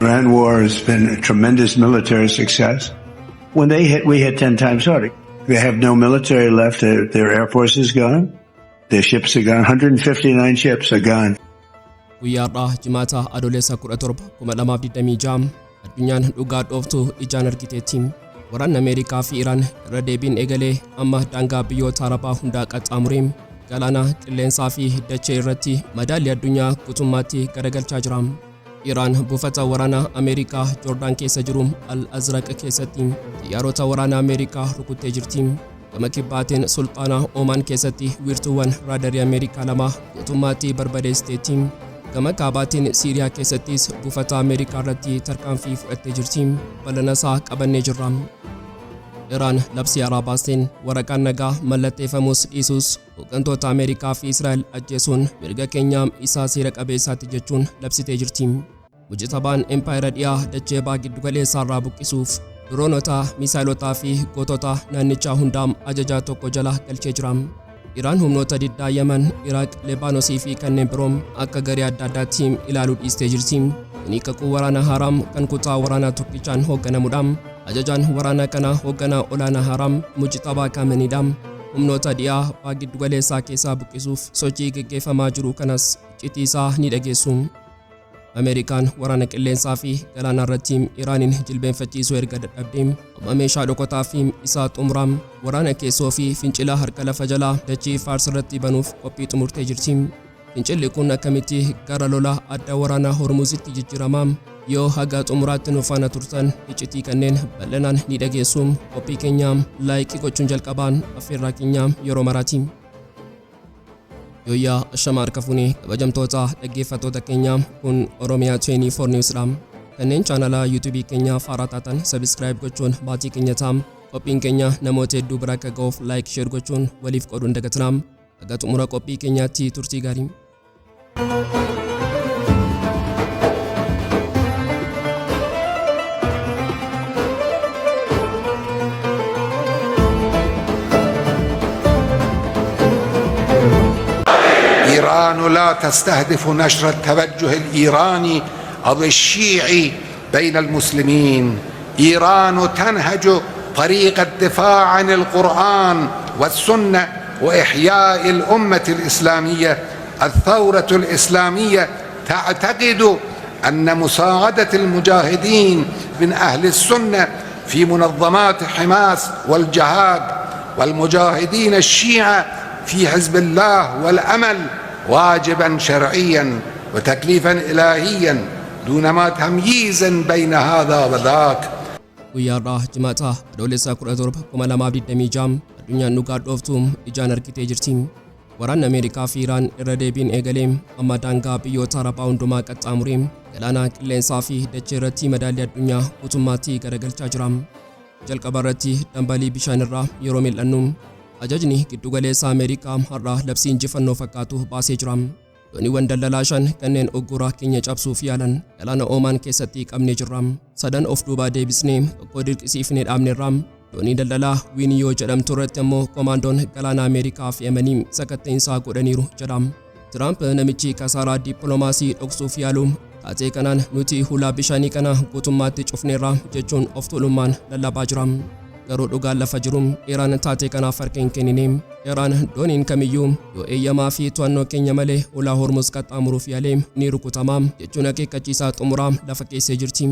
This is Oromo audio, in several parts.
Iran war has been a tremendous military success. When they hit, we hit 10 times harder. They have no military left. Their air force is gone. Their ships are gone. 159 ships are gone. Har'a Jimaata Adoolessa 17 addunyaan dhugaa dhooftu ijaan argiteetti. Waraanni Ameerikaa fi Iraan irra deebiin eegalee amma daangaa biyyoota Arabaa hundaa qaxxaamuree galaana qilleensaa fi dachee irratti madaallii addunyaa guutummaatti garagalchaa jira. Iraan buufata waraanaa Ameerikaa Jordan keessa jiru Al-Azraq keessatti xiyyaarota waraanaa Ameerikaa rukuttee jirti. Gama kibbaatiin sulxaana Oman keessatti wiirtuuwwan Raadaarii Ameerikaa lama guutummaatti barbadeessiteetti. Gama kaabaatiin Siiriyaa keessattis buufata Ameerikaa irratti tarkaanfii fudhattee jirti. Bal'inasaa qabannee jirra. Iraan labsii haaraa baasteen waraqaan nagaa mallatteeffamus dhiisuus hooggantoota Ameerikaa fi Israa'el ajjeesuun mirga keenyaa isaa seera qabeessaatti jechuun labsitee jirti. Mujtabaan empaayeraa dhiyaa dachee Baha Giddu-galeessaa irraa buqqisuuf diroonota, miisaayilotaa fi gootota naannichaa hundaam ajajaa tokko jala galchee jira. Iraan humnoota diddaa Yemen, Iraaq, Lebaanosii fi kanneen biroom akka garee adda addaatti ilaaluu dhiistee jirti. Kuni kakuu waraana Haaraa kan kutaa waraanaa tokkichaan hoogganamudha. Ajajaan waraanaa kana hoogganaa olaanaa Haaraa Mujtabaa Khaameneeyii humnoota dhiyaa Baha Giddu-galeessaa keessaa buqqisuuf sochii gaggeeffamaa jiru kanas iccitii isaa ni dhageessu. Ameerikaan waraana qilleensaa fi galaanaa irratti Iraanin jilbeenfachiisuu erga dadhabdee amma meeshaa dhokataa fi isaa xumuraa waraana keessoo fi fincila harka lafa jalaa dachee Faars irratti banuuf qophii xumurtee jirti. Fincilli kun akkamitti gara lola adda waraanaa Hormuzitti jijjiirama yoo haga xumuraatti nu faana turtan iccitii kanneen bal'inaan ni dhageessu. Qophii keenya laayikii gochuun jalqabaan affeerraa keenya yeroo maraati. Yoyyaa ashama harka fuunee kabajamtoota dhaggeeffattoota keenya kun Oromiyaa 24 Newsdha. Kanneen chaanala YouTube keenya Har'a taatan subscribe gochuun maatii keenya ta'aa. Qophiin keenya namoota hedduu bira akka ga'uuf like share gochuun waliif qooduun dagatinaa. Haga xumura qophii keenyaatti turtii gaarii. إيران لا تستهدف نشر التوجه الإيراني أو الشيعي بين المسلمين. إيران تنهج طريق الدفاع عن القرآن والسنة وإحياء الأمة الإسلامية. الثورة الإسلامية تعتقد أن مساعدة المجاهدين من أهل السنة في منظمات حماس والجهاد والمجاهدين الشيعة في حزب الله والأمل واجبا شرعيا وتكليفا إلهيا دون ما تمييز بين هذا وذاك. Har'a Jimaata Adoolessa 17 addunyaan dhugaa dhooftuun ijaan argitee jirti. Waraanni Ameerikaa fi Iraan irra deebiin eegalee amma daangaa biyyoota Arabaa hundumaa qaxxaamuree galaana qilleensaa fi dachee irratti madaallii addunyaa guutummaatti garagalchaa jira. Jalqaba irratti dambalii bishaan irraa yeroo mil'annu ajajni giddugaleessaa Ameerikaa har'a labsii injifannoo fakkaatu baasee jira. Dooniiwwan daldalaa 5 kanneen oggura keenya cabsuuf yaalan galaana Oman keessatti qabnee jirra. Sadan of duubaa deebisnee tokko dirqisiifnee dhaabneerra. Doonii daldalaa Wiiniyoo jedhamtu irratti ammoo koomaandoon galaana Ameerikaa fi Yemanii sakatta'insaa godhaniiru jedha. Tiraamp namichi kasaaraa dippiloomaasii dhoksuuf yaalu taatee kanaan nuti hulaa bishaanii kana guutummaatti cufneerra jechuun of tuulummaan lallabaa jira. Garuu dhugaan lafa jiru Iraan taatee kanaaf harka hin kennine. Iraan dooniin kamiyyuu yoo eeyyamaa fi to'annoo keenya malee hulaa Hormuz qaxxaamuruuf yaalee ni rukutama jechuun akeekkachiisaa xumuraa lafa keessee jirti.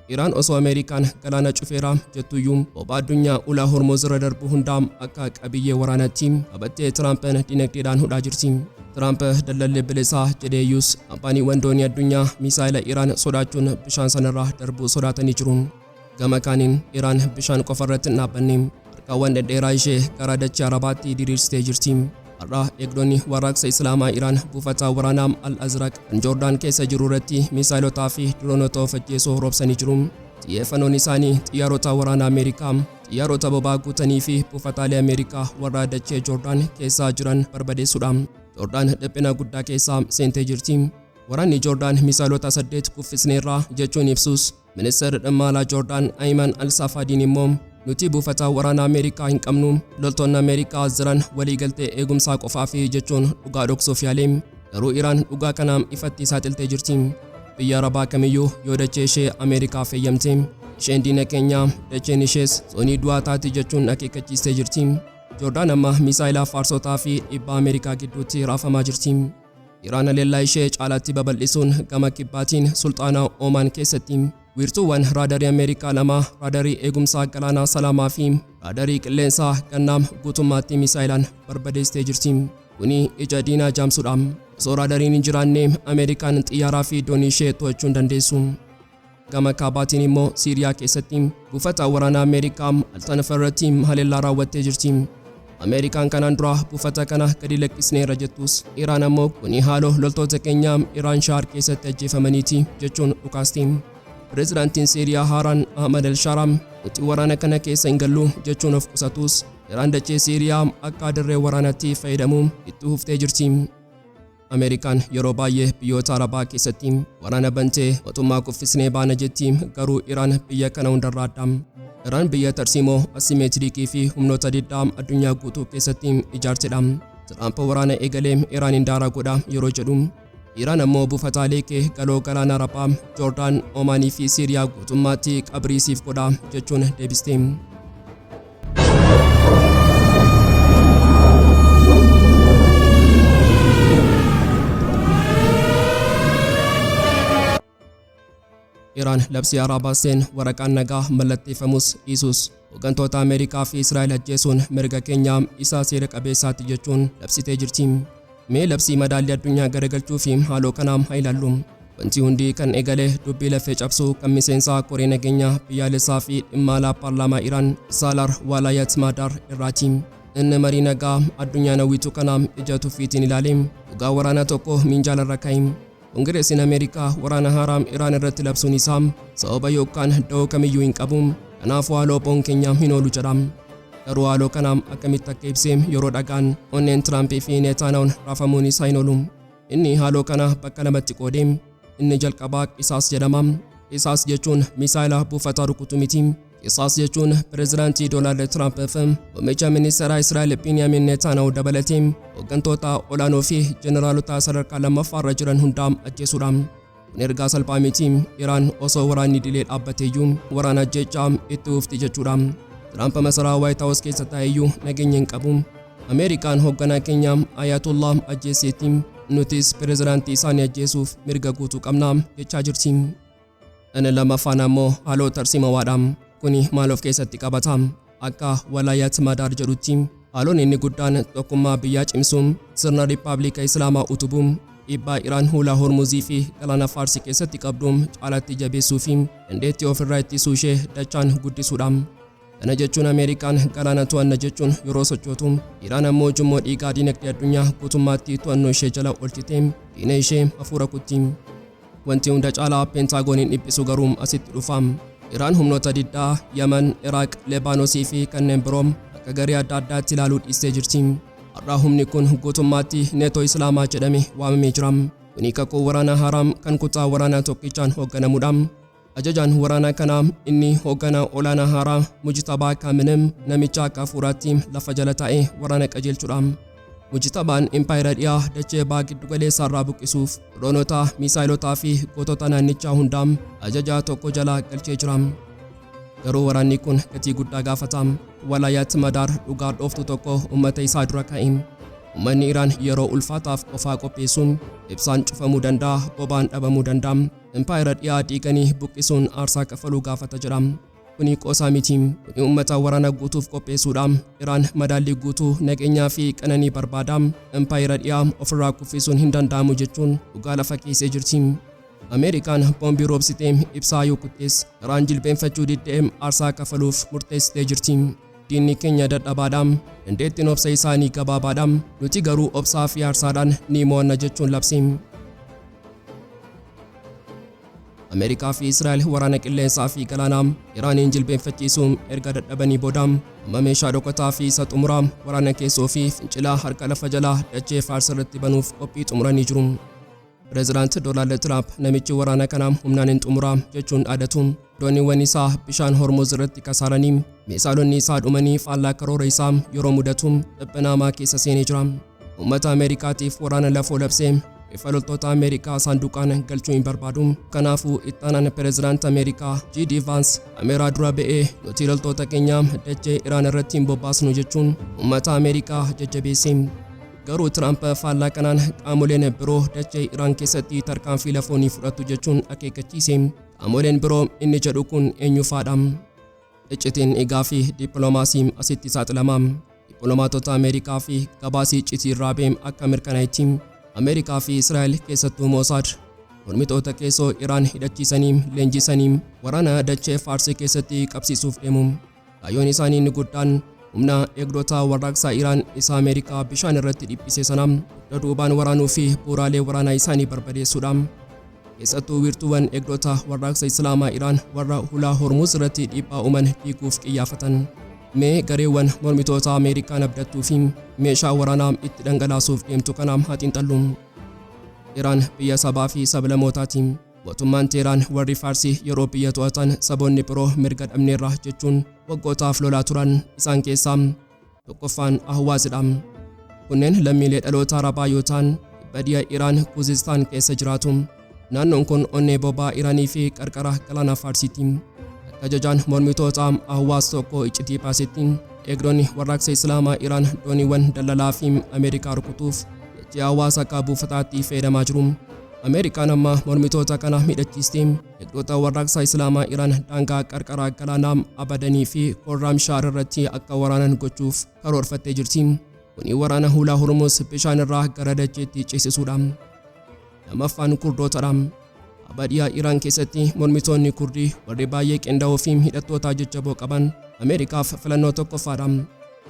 Iraan osoo Ameerikaan galaana cufeera jettuyyuu bobaa addunyaa hulaa Hormuz irra darbu hundaam akka qabiyyee waraanaatti qabattee Tiraampiin dinagdeedhaan hudhaa jirti. Tiraamp daldalli bilisaa jedheeyyuus kaampaaniiwwan doonii addunyaa misaayila Iraan sodaachuun bishaan sanarraa darbuu sodaatanii jiru. Gama kaaniin Iraan bishaan qofa irratti hin dhaabbanne harkaawwan dhedheeraa ishee gara dachee Arabaatti diriirsitee jirti. Har'a eegdonni waraaqsa Islaamaa Iraan buufata waraanaa Al-Azraq kan Jordan keessa jiru irratti misaayilotaa fi diroonota of ajjeesoo roobsanii jiru. Xiyyeeffannoon isaanii xiyyaarota waraanaa Ameerikaa, xiyyaarota boba'aa guutanii fi buufataalee Ameerikaa warra dachee Jordan keessaa jiran barbadeessuudha. Jordan dhiphina guddaa keessaa seentee jirti. Waraanni Jordan misaayilota 8 kuffisneerra jechuun ibsus Ministeerri dhimma alaa Jordan Ayman Al-Safaadiin immoo nuti buufata waraanaa Ameerikaa hin qabnu, loltoonni Ameerikaa jiran waliigaltee eegumsaa qofaa fi jechuun dhugaa dhoksuuf yaale. Garuu Iraan dhugaa kana ifatti saaxiltee jirti. biyya Arabaa kamiyyuu yoo dachee ishee Ameerikaa feeyyamte isheen diina keenya dacheen ishees zoonii du'aa taati jechuun akeekkachiistee jirti. Jordan amma misaayilaa faarsotaa fi dhiibbaa Ameerikaa gidduutti raafamaa jirti. Iraan haleellaa ishee caalaatti babal'isuun gama kibbaatiin sulxaana Oman keessatti wiirtuuwwan raadaarii Ameerikaa lama raadaarii eegumsaa galaanaa salaamaa fi raadaarii qilleensaa gannaam guutummaatti misaayilaan barbadeessitee jirti. Kuni ija diinaa jaamsuudha. Osoo raadaariin hin jiraanne Ameerikaan xiyyaaraa fi doonii ishee to'achuu hin dandeessu. Gama kaabaatiin immoo Siiriyaa keessatti buufata waraanaa Ameerikaa altanfa irratti haleellaa raawwattee jirti. Ameerikaan kanaan dura buufata kana gadi lakkisneerra jettus Iraan ammoo kuni haaloo loltoota keenya Iraan Shaar keessatti ajjeefamaniiti jechuun dhukaasti. Pireezidaantiin Siiriyaa Haaraan Ahmad al-Shaaraam nuti waraana kana keessa hin gallu jechuun of qusatus Iraan dachee Siiriyaa akka dirree waraanaatti fayyadamuun itti huftee jirti. Ameerikaan yeroo baay'ee biyyoota Arabaa keessatti waraana bantee mootummaa kuffisnee baana jetti garuu Iraan biyya kana hundarraa adda. Iraan biyya tarsiimoo asimeetiriikii fi humnoota diddaa addunyaa guutuu keessatti ijaartedha. Tiraamp waraana eegalee Iraan hin daara godha yeroo jedhu Iraan ammoo buufataalee kee galoo galaana Arabaa Jordan, Omaanii fi Siiriyaa guutummaatti qabriisiif godha jechuun deebiste. Iraan labsii haaraa baasteen waraqaan nagaa mallatteeffamus dhiisus hooggantoota Ameerikaa fi Israa'el ajjeesuun mirga keenya isa seera qabeessaati jechuun labsitee jirti. Mee labsii madaallii addunyaa garagalchuu fi haaloo kanaam haa ilaallu. Wanti hundi kan eegale dubbii lafee cabsuu kan miseensaa koree nageenyaa biyyaalessaa fi dhimma alaa paarlaamaa Iraan Saalar Waalaayat Madaar irraati. Inni marii nagaa addunyaa hawwitu kanaam ija tuffiitiin ilaale dhugaa waraanaa tokko minjaalarra kaa'e. Kongireesiin Ameerikaa waraana haaraa Iraan irratti labsuun isaa sababa yookaan da'oo kamiyyuu hin qabu. Kanaafuu haaloo boon keenya hin oolu jedha. Garuu haaloo kanaam akkamitti akka ibsee yeroo dhagaan onneen Tiraampii fi Neetaanyahuun raafamuun isaa hin oolu. Inni haaloo kana bakka lamatti qoodee inni jalqabaa qisaas jedhama. Qisaas jechuun misaayila buufataa rukutu miti. Qisaas jechuun pireezidaantii Doonaald Tiraamp fi muummicha ministeeraa Israa'el Beniyaamin Neetaanyahu dabalatee hooggantoota olaanoo fi jeneraalota sadarkaa lammaffaarra jiran hundaam ajjeesuudha. Kun ergaa salphaa miti. Iraan osoo waraanni dilee dhaabbateeyyuu waraana ajjeechaa itti ufti jechuudha. Tiraamp masaraa White House keessa taa'eeyyuu nageenya hin qabu. Ameerikaan hoogganaa keenya Ayatollah ajjeeseetti nutis pireezidaantii isaanii ajjeesuuf mirga guutuu qabna jechaa jirti. Inni lammaffaan ammoo haaloo tarsiimawaadha. Kuni maal of keessatti qabata? Akka Waalaayat Madaar jedhutti haaloon inni guddaan tokkummaa biyyaa cimsuun sirna Rippaabilika Islaamaa utubuun dhiibbaa Iraan hulaa Hormuzii fi galaana Faarsii keessatti qabduun caalatti jabeessuu fi dandeettii ofirraa ittisuu ishee dachaan guddisuudha. Kana jechuun Ameerikaan galaana to'anna jechuun yeroo sochootu Iraan ammoo ujummoo dhiigaa dinagdee addunyaa guutummaatti to'annoo ishee jala oolchitee diina ishee hafuura kutti. Wanti hunda caalaa peentaagoniin dhiphisu garuu asitti dhufa. Iraan humnoota diddaa Yaman, Iraaq, Lebaanosii fi kanneen biroo akka garee adda addaatti ilaaluu dhiistee jirti. Har'a humni kun guutummaatti neetoo Islaamaa jedhame waamamee jira. Kuni kakuu waraanaa haaraa kan kutaa waraanaa tokkichaan hoogganamudha. Ajajaan waraanaa kanaa inni hoogganaa olaanaa haaraa Mujtabaa Khaameneeyii namicha akka hafuuraatti lafa jala taa'ee waraana qajeelchudha. Mujtabaan impaayera dhiyaa dachee Baha Giddu-galeessaa irraa buqqisuuf droonota, misaayilotaa fi gootota naannichaa hundaam ajajaa tokko jala galchee jira. Garuu waraanni kun gatii guddaa gaafata. Waalaayat Madaar dhugaa dhooftu tokko uummata isaa dura kaa'e. Uummanni Iraan yeroo ulfaataaf qofaa qopheessuun ibsaan cufamuu danda'a, boba'aan dhabamuu danda'a. Impaayera dhiyaa diiganii buqqisuun aarsaa kafaluu gaafata jedha. Kuni qoosaa miti. Kuni uummata waraana guutuuf qopheessuudha. Iraan madaallii guutuu nageenyaa fi qananii barbaada. Impaayera dhiyaa ofirraa kuffisuun hin danda'amu jechuun dhugaa lafa keessee jirti. Ameerikaan boombii roobsitee ibsaa yoo kuttees Iraan jilbeenfachuu diddee aarsaa kafaluuf murteessitee jirti. Diinni keenya dadhabaadha. Dandeettiin obsa isaanii gabaabaadha. Nuti garuu obsaa fi aarsaadhaan ni mo'anna jechuun labse. Ameerikaa fi Israa'el waraana qilleensaa fi galaanaa Iraaniin jilbeenfachiisuun erga dadhabanii booda amma meeshaa dhokataa fi isa xumuraa waraana keessoo fi fincilaa harka lafa jalaa dachee Faarsi irratti banuuf qophii xumuranii jiru. Pireezidaanti Doonaald Tiraamp namichi waraana kanaa humnaan hin xumuraa jechuun dhaadatu. Dooniiwwan isaa bishaan Hormuz irratti kasaaranii meeshaalonni isaa dhumanii faallaa karoora isaa yeroo mudatu dhiphinaamaa keessa seenee jira. Uummata Ameerikaatiif waraana lafoo labsee loltoota Ameerikaa saanduqaan galchuu hin barbaadu. Kanaafuu ittaanaan pireezidaantii Ameerikaa J.D. Vance Ameeraa dura ba'ee nuti loltoota keenya dachee Iraan irratti hin bobbaasnu jechuun uummata Ameerikaa jajjabeesse. Garuu Trump faallaa kanaan qaamoleen biroo dachee Iraan keessatti tarkaanfii lafoonii fudhatu jechuun akeekkachiise. Qaamoleen biroo inni jedhu kun eenyufaadha? Iccitiin egaa fi dippiloomaasii asitti saaxilama. Dippiloomaatota Ameerikaa fi gabaasii iccitii irraa ba'e akka mirkanaa'etti Ameerikaa fi Israa'el keessattuu Mossad mormitoota keessoo Iraan hidhachiisanii leenjisanii waraana dachee Faarsii keessatti qabsiisuuf deemu. Kaayyoon isaanii inni guddaan humna eegdota warraaqsaa Iraan isa Ameerikaa bishaan irratti dhiphise sana duubaan waraanuu fi bu'uuraalee waraanaa isaanii barbadeessuudha. Keessattuu wiirtuuwwan eegdota warraaqsa Islaamaa Iraan warra hulaa Hormuz irratti dhiibbaa uuman diiguuf qiyyaafatan. Mee gareewwan mormitoota Ameerikaan abdattuu fi meeshaa waraanaa itti dhangalaasuuf deemtu kana haa xiinxallu. Iraan biyya sabaa fi sablammootaati. Mootummaan Teheraan warri Faarsii yeroo biyya to'atan saboonni biroo mirga dhabneerra jechuun waggootaaf lolaa turan. Isaan keessaa tokkoffaan Ahwaazidha. Kunneen lammiilee dhaloota Arabaa yoo ta'an baadiyyaa Iraan Khuzistaan keessa jiraatu. Naannoon kun onnee boba'aa Iraanii fi qarqara galaana Faarsiiti. Ajajaan mormitoota Ahwaaz tokko iccitii baasetti eegdonni warraaqsa Islaamaa Iraan dooniiwwan daldalaa fi Ameerikaa rukutuuf jecha Ahwaaz akka buufataatti fayyadamaa jiru. Ameerikaan amma mormitoota kana miidhachiistee eegdota warraaqsa Islaamaa Iraan daangaa qarqara galaanaa Abadanii fi Khorramshaar irratti akka waraanan gochuuf karoorfattee jirti. Kuni waraana hulaa Hormuz bishaan irraa gara dacheetti ceesisuudha. Lamaffaan Kurdootadha. Baadiyyaa Iraan keessatti mormitoonni Kurdii warri baay'ee qindaa'oo fi hidhattoota jajjaboo qaban Ameerikaaf filannoo tokkoffaadha.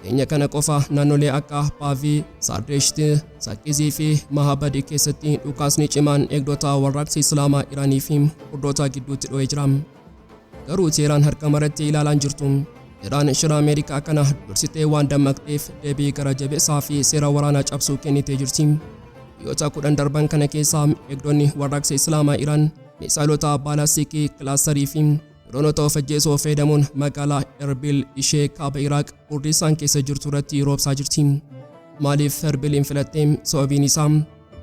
Keenya kana qofa naannolee akka Paavii, Sardeeshti, Saqqizii fi Mahabad keessatti dhukaasni cimaan eegdota warraaqsa Islaamaa Iraanii fi Kurdoota gidduutti dho'ee jira. Garuu Teheraan harka maratti ilaalaan jirtu. Iraan shira Ameerikaa kana dursitee waan dammaqxeef deebii gara jabeessaa fi seera waraanaa cabsuu kennitee jirti. Biyyoota 10 darban kana keessaa eegdonni warraaqsa Islaamaa Iraan misailota baalaastikii kilaasterii fi droonota of ajjeesoo fayyadamuun magaalaa Erbil Ishee kaaba Iraaq Kurdistaan keessa jirtu irratti roobsaa jirti. Maaliif Erbiliin filatte? Sababiin isaa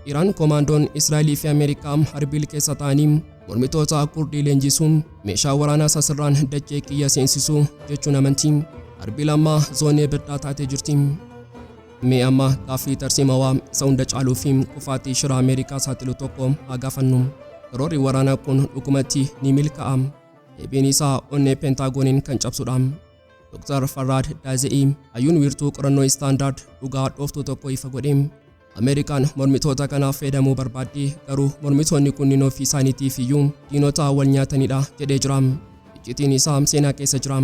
Iraan koomaandoon Israa'elii fi Ameerikaa Erbil keessa ta'anii mormitoota Kurdii leenjisuun meeshaa waraanaa sasirraan dachee kiyya seensisuu jechuun amanti. Erbil amma zoonii birdaa taatee jirti. Mee amma gaaffii tarsiimawaa isa hunda caaluu fi kufaatii shira Ameerikaa saaxilu tokko haa gaafannu. Karoorri waraanaa kun dhugumatti ni milkaa'a? Deebiin isaa onnee peentaagoniin kan cabsudha. Dr. Farhad Daaze'ii hayyuun wiirtuu qorannoo istaandaard dhugaa dhooftuu tokko ifa godhe. Ameerikaan mormitoota kanaaf fayyadamuu barbaaddi, garuu mormitoonni kunniin ofii isaaniitiif iyyuu diinota wal nyaatanidha jedhee jira. Iccitiin isaa seenaa keessa jira.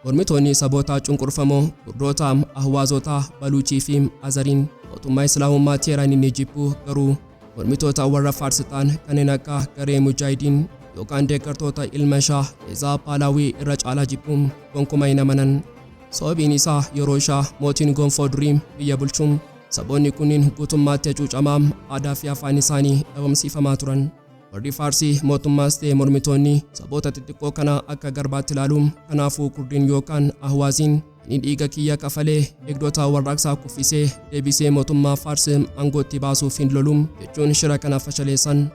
Mormitoonni saboota cunqurfamoo Kurdoota, Ahwaazota, Baluuchii fi Azariin mootummaa Islaamummaa Teheraan ni jibbu, garuu mormitoota warra Faarsitaan kanneen akka garee Mujaahidiin yookaan deeggartoota ilma Shaah Reezaa Pahlaawii irra caalaa jibbuun gonkumaa hin amanan. Sababiin isaa yeroo Shaah mootiin gonfoo durii biyya bulchuun saboonni kunniin guutummaatti hacuucamaa aadaa fi afaan isaanii dhabamsiifamaa turan. Warri Faarsii mootummaas ta'e mormitoonni saboota xixiqqoo kana akka garbaatti ilaaluun kanaafuu Kurdiin yookaan Ahwaaziin ni dhiiga kiyya kafalee eegdota warraaqsaa kuffisee deebisee mootummaa Faarsii aangootti baasuuf hin loluun jechuun shira kana fashaleessan.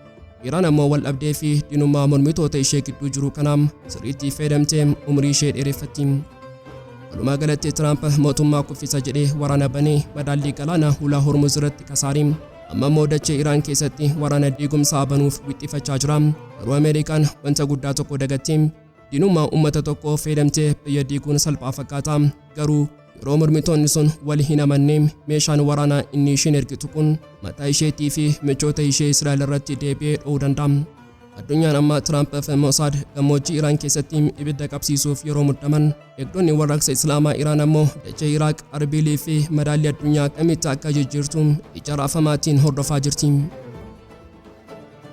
Iraan ammoo wal dhabdee fi diinummaa mormitoota ishee gidduu jiru kanaaf sirriitti fayyadamtee umrii ishee dheereffatti. Walumaa galatti Trump mootummaa kuffisa jedhee waraana banee madaallii galaana hulaa Hormuz irratti kasaariin amma immoo dachee Iraan keessatti waraana diigumsaa banuuf wixxifachaa jira. Garuu Ameerikaan wanta guddaa tokko dagattee diinummaa uummata tokkoo fayyadamtee biyya diiguun salphaa fakkaata. Garuu yeroo mormitoonni sun wal hin amannee meeshaan waraanaa inni isheen ergitu kun mataa isheetii fi michoota ishee Israa'el irratti deebi'ee dho'uu danda'a. Addunyaan amma Trump fi Mossad gammoojjii Iraan keessatti ibidda qabsiisuuf yeroo muddaman eegdonni warraaqsa Islaamaa Iraan ammoo dachee Iraaq, Arbilii fi madaallii addunyaa akkamitti akka jijjiirtu ija raafamaatiin hordofaa jirti.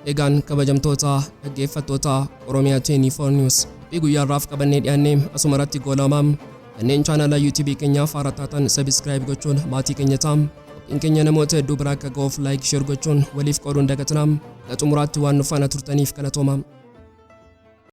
Egaan kabajamtoota dhaggeeffattoota Oromiyaa 24 News guyyaarraaf qabannee dhiyaannee asuma irratti goolamaa. Kanneen chaanala YouTube keenyaaf haaraa taatan subscribe gochuun maatii keenya ta'aa. Qophiin keenya namoota hedduu biraa akka ga'uuf like share gochuun waliif qooduun dagatinaa. Xumuraatti waan nu faana turtaniif galatooma.